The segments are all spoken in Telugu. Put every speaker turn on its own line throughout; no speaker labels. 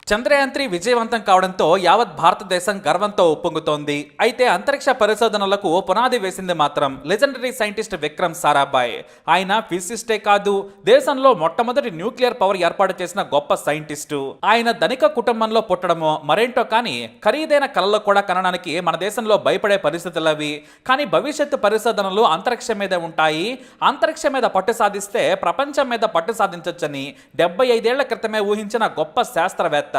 చంద్రయాన్-3 విజయవంతం కావడంతో యావత్ భారతదేశం గర్వంతో ఉప్పొంగుతోంది. అయితే అంతరిక్ష పరిశోధనలకు పునాది వేసింది మాత్రం లెజెండరీ సైంటిస్ట్ విక్రమ్ సారాభాయ్. ఆయన ఫిజిసిస్టే కాదు, దేశంలో మొట్టమొదటి న్యూక్లియర్ పవర్ ఏర్పాటు చేసిన గొప్ప సైంటిస్టు. ఆయన ధనిక కుటుంబంలో పుట్టడమో మరేంటో కానీ ఖరీదైన కళలు కూడా కనడానికి మన దేశంలో భయపడే పరిస్థితులవి. కానీ భవిష్యత్తు పరిశోధనలు అంతరిక్షం మీద ఉంటాయి. అంతరిక్షం మీద పట్టు సాధిస్తే ప్రపంచం మీద పట్టు సాధించొచ్చని 75 ఏళ్ల క్రితమే ఊహించిన గొప్ప శాస్త్రవేత్త.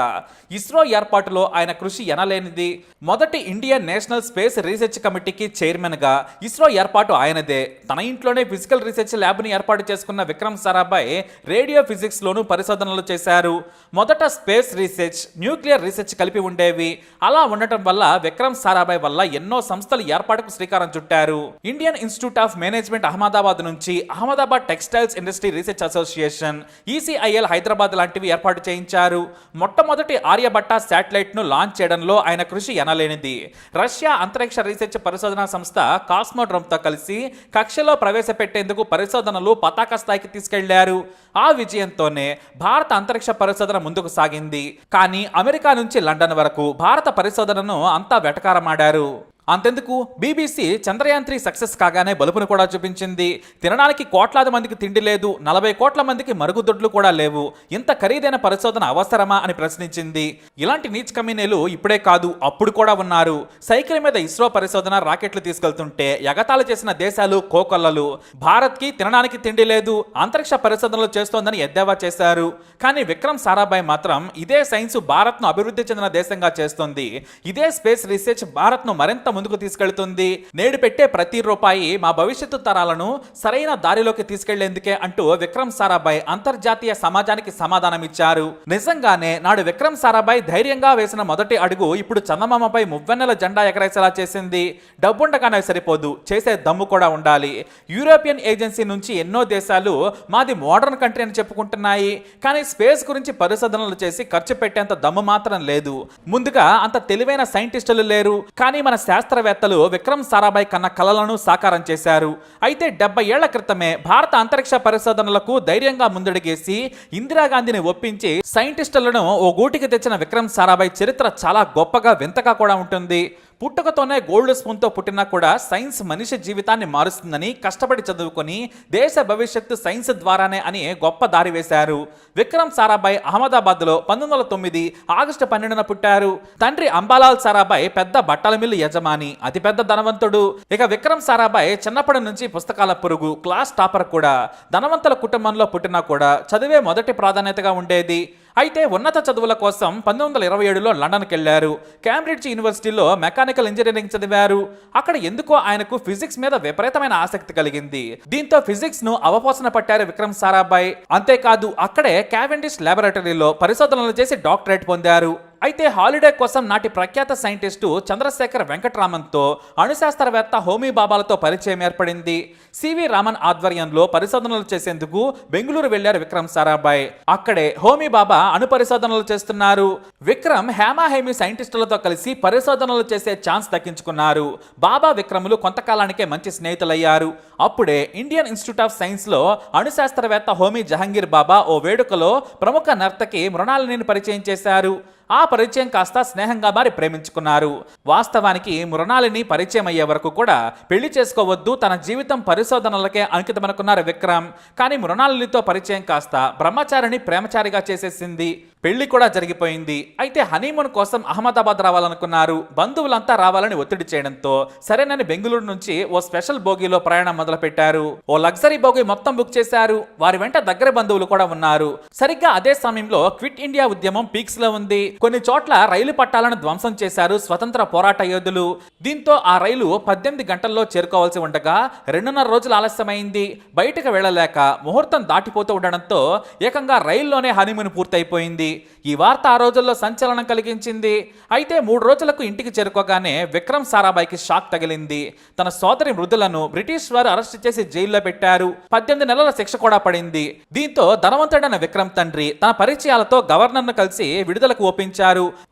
ఇస్రో ఏర్పాటులో ఆయన కృషి ఎనలేనిది. మొదటి ఇండియన్ నేషనల్ స్పేస్ రీసెర్చ్ కమిటీకి చైర్మన్ గా ఇస్రో ఏర్పాటు ఆయనదే. తన ఇంట్లోనే ఫిజికల్ రీసెర్చ్ ల్యాబ్ ని ఏర్పాటు చేసుకున్న విక్రమ్ సారాభాయ్ రేడియో ఫిజిక్స్ లోను పరిశోధనలు చేశారు. మొదట స్పేస్ రీసెర్చ్, న్యూక్లియర్ రీసెర్చ్ కలిపి ఉండేవి. అలా ఉండటం వల్ల విక్రమ్ సారాభాయ్ వల్ల ఎన్నో సంస్థలు ఏర్పాటుకు శ్రీకారం చుట్టారు. Indian Institute of Management Ahmedabad నుంచి Ahmedabad textiles industry research association, ECIL Hyderabad లాంటివి ఏర్పాటు చేయించారు. మొట్టమొదటి ఆర్యభట్ట శాటిలైట్ ను లాంచ్ చేయడంలో ఆయన కృషి ఎనలేనిది. రష్యా అంతరిక్ష రీసెర్చ్ పరిశోధనా సంస్థ కాస్మోడ్రోమ్ తో కలిసి కక్షలో ప్రవేశపెట్టేందుకు పరిశోధనలు పతాక స్థాయికి తీసుకెళ్లారు. ఆ విజయంతోనే భారత అంతరిక్ష పరిశోధన ముందుకు సాగింది. కానీ అమెరికా నుంచి లండన్ వరకు భారత పరిశోధనను అంతా వెటకారమాడారు. అంతెందుకు, బీబీసీ చంద్రయాన్-3 సక్సెస్ కాగానే బలుపును కూడా చూపించింది. తినడానికి కోట్లాది మందికి తిండి లేదు, 40 కోట్ల మందికి మరుగుదొడ్లు కూడా లేవు, ఇంత ఖరీదైన పరిశోధన అవసరమా అని ప్రశ్నించింది. ఇలాంటి నీచ్ కమీనేలు ఇప్పుడే కాదు అప్పుడు కూడా ఉన్నారు. సైకిల్ మీద ఇస్రో పరిశోధన రాకెట్లు తీసుకెళ్తుంటే ఎగతాళి చేసిన దేశాలు కోకొల్లలు. భారత్కి తినడానికి తిండి లేదు, అంతరిక్ష పరిశోధనలు చేస్తోందని ఎద్దేవా చేశారు. కానీ విక్రమ్ సారాభాయ్ మాత్రం ఇదే సైన్స్ భారత్ను అభివృద్ధి చెందిన దేశంగా చేస్తోంది. ఇదే స్పేస్ రీసెర్చ్ భారత్ను మరింత ముందుకు తీసుకెళ్తుంది. నేడు పెట్టే ప్రతి రూపాయి మా భవిష్యత్తు తరాలను సరైన దారిలోకి తీసుకెళ్లేందుకే అంటూ విక్రమ్ సారాభాయ్ అంతర్జాతీయ సమాజానికి సమాధానమిచ్చారు. నిజంగానే నాడు విక్రమ్ సారాభాయ్ ధైర్యంగా వేసిన మొదటి అడుగు ఇప్పుడు చందమామపై మువ్వెన్నెల జెండా ఎగరేసేలా చేసింది. డబ్బుండగానే సరిపోదు, చేసే దమ్ము కూడా ఉండాలి. యూరోపియన్ ఏజెన్సీ నుంచి ఎన్నో దేశాలు మాది మోడర్న్ కంట్రీ అని చెప్పుకుంటున్నాయి. కానీ స్పేస్ గురించి పరిశోధనలు చేసి ఖర్చు పెట్టేంత దమ్ము మాత్రం లేదు. ముందుగా అంత తెలివైన సైంటిస్టులు లేరు. కానీ మన శాస్త్రవేత్తలు విక్రమ్ సారాభాయ్ కన్న కలలను సాకారం చేశారు. అయితే 70 ఏళ్ల క్రితమే భారత అంతరిక్ష పరిశోధనలకు ధైర్యంగా ముందడుగేసి ఇందిరాగాంధీని ఒప్పించి సైంటిస్టులను ఓ గూటికి తెచ్చిన విక్రమ్ సారాభాయ్ చరిత్ర చాలా గొప్పగా వింతగా కూడా ఉంటుంది. పుట్టుకతోనే గోల్డ్ స్పూన్తో పుట్టినా కూడా సైన్స్ మనిషి జీవితాన్ని మారుస్తుందని కష్టపడి చదువుకొని దేశ భవిష్యత్తు సైన్స్ ద్వారానే అని గొప్ప దారి వేశారు. విక్రమ్ సారాభాయ్ అహ్మదాబాద్లో 1909 ఆగస్టు 12న పుట్టారు. తండ్రి అంబాలాల్ సారాభాయ్ పెద్ద బట్టల మిల్లు యజమాని, అతిపెద్ద ధనవంతుడు. ఇక విక్రమ్ సారాభాయ్ చిన్నప్పటి నుంచి పుస్తకాల పురుగు, క్లాస్ టాపర్ కూడా. ధనవంతుల కుటుంబంలో పుట్టినా కూడా చదివే మొదటి ప్రాధాన్యతగా ఉండేది. అయితే ఉన్నత చదువుల కోసం 1927లో లండన్కి వెళ్లారు. కేంబ్రిడ్జ్ యూనివర్సిటీలో మెకానికల్ ఇంజనీరింగ్ చదివారు. అక్కడ ఎందుకో ఆయనకు ఫిజిక్స్ మీద విపరీతమైన ఆసక్తి కలిగింది. దీంతో ఫిజిక్స్ ను అవపోసన పట్టారు విక్రమ్ సారాభాయ్. అంతేకాదు అక్కడే క్యావెండిష్ ల్యాబొరేటరీలో పరిశోధనలు చేసి డాక్టరేట్ పొందారు. అయితే హాలిడే కోసం నాటి ప్రఖ్యాత సైంటిస్టు చంద్రశేఖర్ వెంకటరామన్తో అణుశాస్త్రవేత్త హోమీ బాబాలతో పరిచయం ఏర్పడింది. సివి రామన్ ఆధ్వర్యంలో పరిశోధనలు చేసేందుకు బెంగళూరు వెళ్లారు విక్రమ్ సారాభాయ్. అక్కడే హోమీ బాబా అణు పరిశోధనలు చేస్తున్నారు. విక్రమ్ హేమీ సైంటిస్టులతో కలిసి పరిశోధనలు చేసే ఛాన్స్ దక్కించుకున్నారు. బాబా విక్రములు కొంతకాలానికే మంచి స్నేహితులయ్యారు. అప్పుడే ఇండియన్ ఇన్స్టిట్యూట్ ఆఫ్ సైన్స్ లో అణుశాస్త్రవేత్త హోమీ జహంగీర్ బాబా ఓ వేడుకలో ప్రముఖ నర్తకి మృణాలిని పరిచయం చేశారు. ఆ పరిచయం కాస్త స్నేహంగా మారి ప్రేమించుకున్నారు. వాస్తవానికి మృణాలిని పరిచయం అయ్యే వరకు కూడా పెళ్లి చేసుకోవద్దు, తన జీవితం పరిశోధనలకే అంకితమనుకున్నారు విక్రమ్. కానీ మృణాలినితో పరిచయం కాస్త బ్రహ్మచారిని ప్రేమచారిగా చేసేసింది. పెళ్లి కూడా జరిగిపోయింది. అయితే హనీమూన్ కోసం అహ్మదాబాద్ రావాలనుకున్నారు. బంధువులంతా రావాలని ఒత్తిడి చేయడంతో సరేనని బెంగళూరు నుంచి ఓ స్పెషల్ బోగీలో ప్రయాణం మొదలుపెట్టారు. ఓ లగ్జరీ బోగీ మొత్తం బుక్ చేశారు. వారి వెంట దగ్గర బంధువులు కూడా ఉన్నారు. సరిగ్గా అదే సమయంలో క్విట్ ఇండియా ఉద్యమం పీక్స్ లో ఉంది. కొన్ని చోట్ల రైలు పట్టాలను ధ్వంసం చేశారు స్వతంత్ర పోరాట యోధులు. దీంతో ఆ రైలు 18 గంటల్లో చేరుకోవాల్సి ఉండగా 2.5 రోజులు ఆలస్యమైంది. బయటకు వెళ్లలేక ముహూర్తం దాటిపోతూ ఉండడంతో ఏకంగా రైల్లోనే హనీమూన్ పూర్తయిపోయింది. ఈ వార్త ఆ రోజుల్లో సంచలనం కలిగించింది. అయితే 3 రోజులకు ఇంటికి చేరుకోగానే విక్రమ్ సారాభాయ్కి షాక్ తగిలింది. తన సోదరి మృదులను బ్రిటిష్ వారు అరెస్ట్ చేసి జైల్లో పెట్టారు. 18 నెలల శిక్ష కూడా పడింది. దీంతో ధనవంతుడైన విక్రమ్ తండ్రి తన పరిచయాలతో గవర్నర్ను కలిసి విడుదలకు ఒప్పించారు.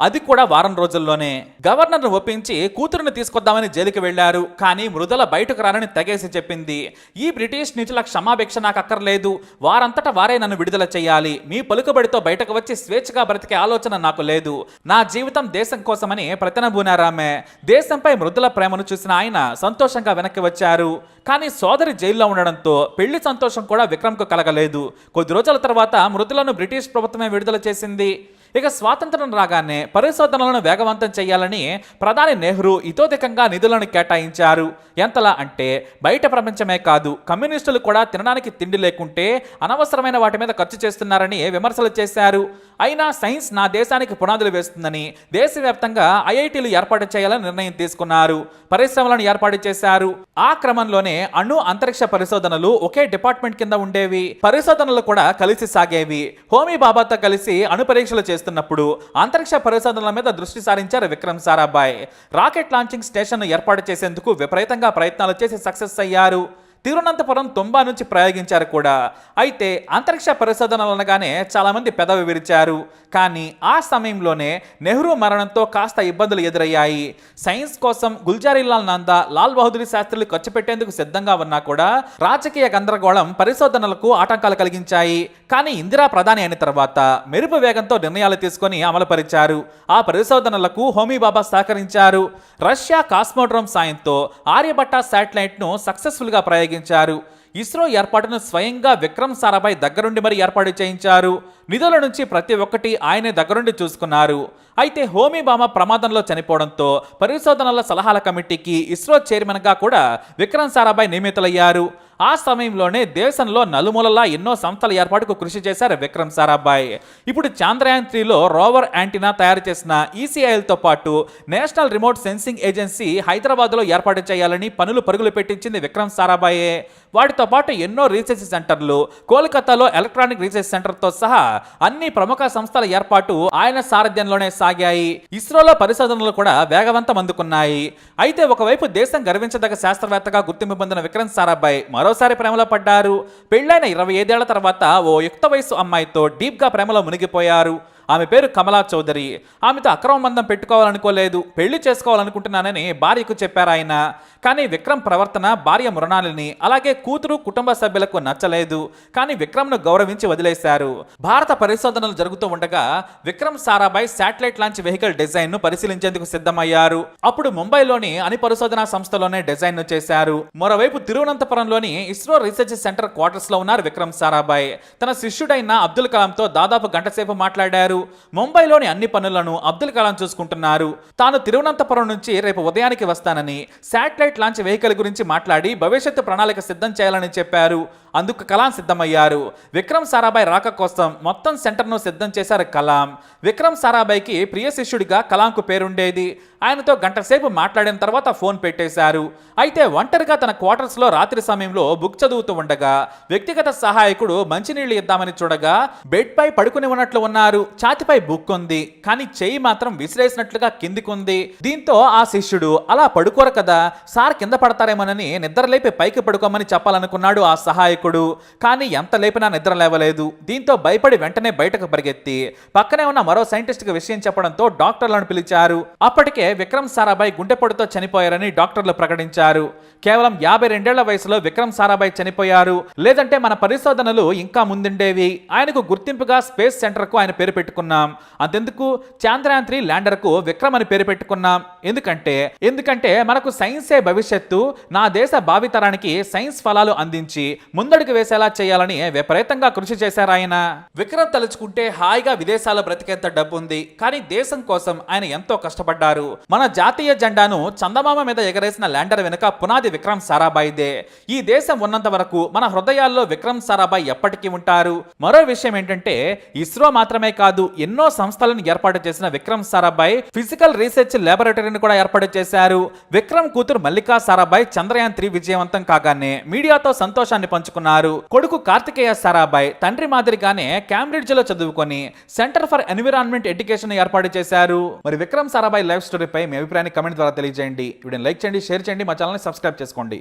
అది కూడా వారం రోజుల్లోనే. గవర్నర్ను ఒప్పించి కూతురుని తీసుకొద్దామని జైలుకి వెళ్లారు. కానీ మృదుల బయటకు రానని తెగేసి చెప్పింది. ఈ బ్రిటిష్ నీచుల క్షమాభిక్ష నాకు అక్కర్లేదు, వారంతట వారే నన్ను విడుదల చేయాలి, మీ పలుకుబడితో బయటకు వచ్చి స్వేచ్ఛగా బ్రతికే ఆలోచన నాకు లేదు. నా జీవితం దేశం కోసమని ప్రతినబూనారామే. దేశంపై మృదుల ప్రేమను చూసిన ఆయన సంతోషంగా వెనక్కి వచ్చారు. కానీ సోదరి జైల్లో ఉండడంతో పెళ్లి సంతోషం కూడా విక్రమ్కు కలగలేదు. కొద్ది రోజుల తర్వాత మృదులను బ్రిటిష్ ప్రభుత్వమే విడుదల చేసింది. ఇక స్వాతంత్రం రాగానే పరిశోధనలను వేగవంతం చేయాలని ప్రధాని నెహ్రూ ఇతోధికంగా నిధులను కేటాయించారు. ఎంతలా అంటే బయట ప్రపంచమే కాదు, కమ్యూనిస్టులు కూడా తినడానికి తిండి లేకుంటే అనవసరమైన వాటి మీద ఖర్చు చేస్తున్నారని విమర్శలు చేశారు. అయినా సైన్స్ నా దేశానికి పునాదులు వేస్తుందని దేశవ్యాప్తంగా ఐఐటీలు ఏర్పాటు చేయాలని నిర్ణయం తీసుకున్నారు. పరిశ్రమలను ఏర్పాటు చేశారు. ఆ క్రమంలోనే అణు అంతరిక్ష పరిశోధనలు ఒకే డిపార్ట్మెంట్ కింద ఉండేవి. పరిశోధనలు కూడా కలిసి సాగేవి. హోమీ బాబాతో కలిసి అణు పరీక్షలు చేస్తున్నప్పుడు అంతరిక్ష పరిశోధనల మీద దృష్టి సారించారు Vikram Sarabhai. Rocket launching station ఏర్పాటు చేసేందుకు విపరీతంగా ప్రయత్నాలు చేసి సక్సెస్ అయ్యారు. తిరువనంతపురం తొంభా నుంచి ప్రయోగించారు కూడా. అయితే అంతరిక్ష పరిశోధనలు అనగానే చాలామంది పెదవి విరిచారు. కానీ ఆ సమయంలోనే నెహ్రూ మరణంతో కాస్త ఇబ్బందులు ఎదురయ్యాయి. సైన్స్ కోసం గుల్జారీలాల్ నందా, లాల్ బహదూర్ శాస్త్రులు ఖర్చు పెట్టేందుకు సిద్ధంగా ఉన్నా కూడా రాజకీయ గందరగోళం పరిశోధనలకు ఆటంకాలు కలిగించాయి. కానీ ఇందిరా ప్రధాని అయిన తర్వాత మెరుపు వేగంతో నిర్ణయాలు తీసుకొని అమలుపరిచారు. ఆ పరిశోధనలకు హోమీ బాబా సహకరించారు. రష్యా కాస్మోడ్రోమ్ సాయంతో ఆర్యభట్ట శాటిలైట్ను సక్సెస్ఫుల్గా ప్రయోగించారు. ఇస్రో ఏర్పాటును స్వయంగా విక్రమ్ సారాభాయ్ దగ్గరుండి మరీ ఏర్పాటు చేయించారు. నిధుల నుంచి ప్రతి ఒక్కటి ఆయనే దగ్గరుండి చూసుకున్నారు. అయితే హోమీ బాబా ప్రమాదంలో చనిపోవడంతో పరిశోధనల సలహాల కమిటీకి ఇస్రో చైర్మన్గా కూడా విక్రమ్ సారాభాయ్ నియమితులయ్యారు. ఆ సమయంలోనే దేశంలో నలుమూలలా ఎన్నో సంస్థల ఏర్పాటుకు కృషి చేశారు విక్రమ్ సారాభాయ్. ఇప్పుడు చంద్రయాన్ 3లో రోవర్ యాంటీనా తయారు చేసిన ఈసీఐఎల్తో పాటు నేషనల్ రిమోట్ సెన్సింగ్ ఏజెన్సీ హైదరాబాద్లో ఏర్పాటు చేయాలని పరుగులు పెట్టించింది విక్రమ్ సారాభాయే. వాటితో పాటు ఎన్నో రీసెర్చ్ సెంటర్లు, కోల్కతాలో ఎలక్ట్రానిక్ రీసెర్చ్ సెంటర్తో సహా అన్ని ప్రముఖ సంస్థల ఏర్పాటు ఆయన సారథ్యంలోనే సాగాయి. ఇస్రోలో పరిశోధనలు కూడా వేగవంతం అందుకున్నాయి. అయితే ఒకవైపు దేశం గర్వించదగ్గ శాస్త్రవేత్తగా గుర్తింపు పొందిన విక్రమ్ సారాభాయ్ మరోసారి ప్రేమలో పడ్డారు. పెళ్లైన 25 ఏళ్ల తర్వాత ఓ యుక్త వయసు అమ్మాయితో డీప్గా ప్రేమలో మునిగిపోయారు. ఆమె పేరు కమలా చౌదరి. ఆమెతో అక్రమ బంధం పెట్టుకోవాలనుకోలేదు, పెళ్లి చేసుకోవాలనుకుంటున్నానని భార్యకు చెప్పారు ఆయన. కానీ విక్రమ్ ప్రవర్తన భార్య మృణాలిని, అలాగే కూతురు, కుటుంబ సభ్యులకు నచ్చలేదు. కానీ విక్రమ్ను గౌరవించి వదిలేశారు. భారత పరిశోధనలు జరుగుతూ ఉండగా Vikram Sarabhai satellite launch vehicle design ను పరిశీలించేందుకు సిద్ధమయ్యారు. అప్పుడు ముంబైలోని అణు పరిశోధనా సంస్థలోనే డిజైన్ ను చేశారు. మరోవైపు తిరువనంతపురంలోని ఇస్రో రీసెర్చ్ సెంటర్ క్వార్టర్స్ లో ఉన్నారు విక్రమ్ సారాభాయ్. తన శిష్యుడైన అబ్దుల్ కలాంతో దాదాపు గంట సేపు మాట్లాడారు. ముంబైలోని అన్ని పనులను అబ్దుల్ కలాం చూసుకుంటున్నారు. తాను తిరువనంతపురం నుంచి రేపు ఉదయానికి వస్తానని, శాటిలైట్ లాంచ్ వెహికల్ గురించి మాట్లాడి భవిష్యత్తు ప్రణాళిక సిద్ధం చేయాలని చెప్పారు. అందుకు కలాం సిద్ధమయ్యారు. విక్రమ్ సారాభాయ్ రాక కోసం మొత్తం సెంటర్ను సిద్ధం చేశారు కలాం. విక్రమ్ సారాభాయ్కి ప్రియ శిష్యుడిగా కలాంకు పేరుండేది. ఆయనతో గంట సేపు మాట్లాడిన తర్వాత ఫోన్ పెట్టేశారు. అయితే ఒంటరిగా తన క్వార్టర్స్లో రాత్రి సమయంలో బుక్ చదువుతూ ఉండగా వ్యక్తిగత సహాయకుడు మంచినీళ్లు ఇద్దామని చూడగా బెడ్ పై పడుకుని ఉన్నట్లు ఉన్నారు. ఛాతిపై బుక్ ఉంది, కానీ చెయ్యి మాత్రం విసిరేసినట్లుగా కిందికుంది. దీంతో ఆ శిష్యుడు అలా పడుకోరు కదా, సార్ కింద పడతారేమోనని నిద్రలేపి పైకి పడుకోమని చెప్పాలనుకున్నాడు ఆ సహాయకుడు. కానీ ఎంత లేపినా నిద్ర లేవలేదు. దీంతో భయపడి వెంటనే బయటకు పరిగెత్తి పక్కనే ఉన్న మరో సైంటిస్ట్కి విషయం చెప్పడంతో డాక్టర్లను పిలిచారు. అప్పటికే విక్రమ్ సారాభాయ్ గుండెపోటుతో చనిపోయారని డాక్టర్లు ప్రకటించారు. కేవలం 52 ఏళ్ల వయసులో విక్రమ్ సారాభాయ్ చనిపోయారు. లేదంటే మన పరిశోధనలు ఇంకా ముందుండేవి. ఆయనకు గుర్తింపుగా స్పేస్ సెంటర్ కు ఆయన పేరు పెట్టుకున్నాం. అంతెందుకు చంద్రయాన్ 3 ల్యాండర్ కు విక్రమ్ అని పేరు పెట్టుకున్నాం. ఎందుకంటే మనకు సైన్సే భవిష్యత్తు. నా దేశ భావితరానికి సైన్స్ ఫలాలు అందించి ముందడుగు వేసేలా చేయాలని విపరీతంగా కృషి చేశారు ఆయన. విక్రమ్ తలుచుకుంటే హాయిగా విదేశాల్లో బ్రతికేంత డబ్బు ఉంది. కానీ దేశం కోసం ఆయన ఎంతో కష్టపడ్డారు. మన జాతీయ జెండాను చందమామ మీద ఎగరేసిన ల్యాండర్ వెనుక పునాది విక్రమ్ సారాభాయ్దే. ఈ దేశం ఉన్నంత వరకు మన హృదయాల్లో విక్రమ్ సారాభాయ్ ఎప్పటికీ ఉంటారు. మరో విషయం ఏంటంటే ఇస్రో మాత్రమే కాదు, ఎన్నో సంస్థలను ఏర్పాటు చేసిన విక్రమ్ సారాభాయ్ ఫిజికల్ రీసెర్చ్ ల్యాబొరేటరీని కూడా ఏర్పాటు చేశారు. విక్రమ్ కూతురు మల్లికా సారాభాయ్ చంద్రయాన్ 3 విజయవంతం కాగానే మీడియాతో సంతోషాన్ని పంచుకున్నారు. కొడుకు కార్తికేయ సారాభాయ్ తండ్రి మాదిరిగానే కేంబ్రిడ్జ్ లో చదువుకొని సెంటర్ ఫర్ ఎన్విరాన్మెంట్ ఎడ్యుకేషన్ ఏర్పాటు చేశారు. మరి విక్రమ్ సారాభాయ్ లైఫ్ స్టోరీపై మీ అభిప్రాయాన్ని కమెంట్ ద్వారా తెలియజేయండి. వీడియోని లైక్ చేయండి, షేర్ చేయండి, మా ఛానల్ని సబ్స్క్రైబ్ చేసుకోండి.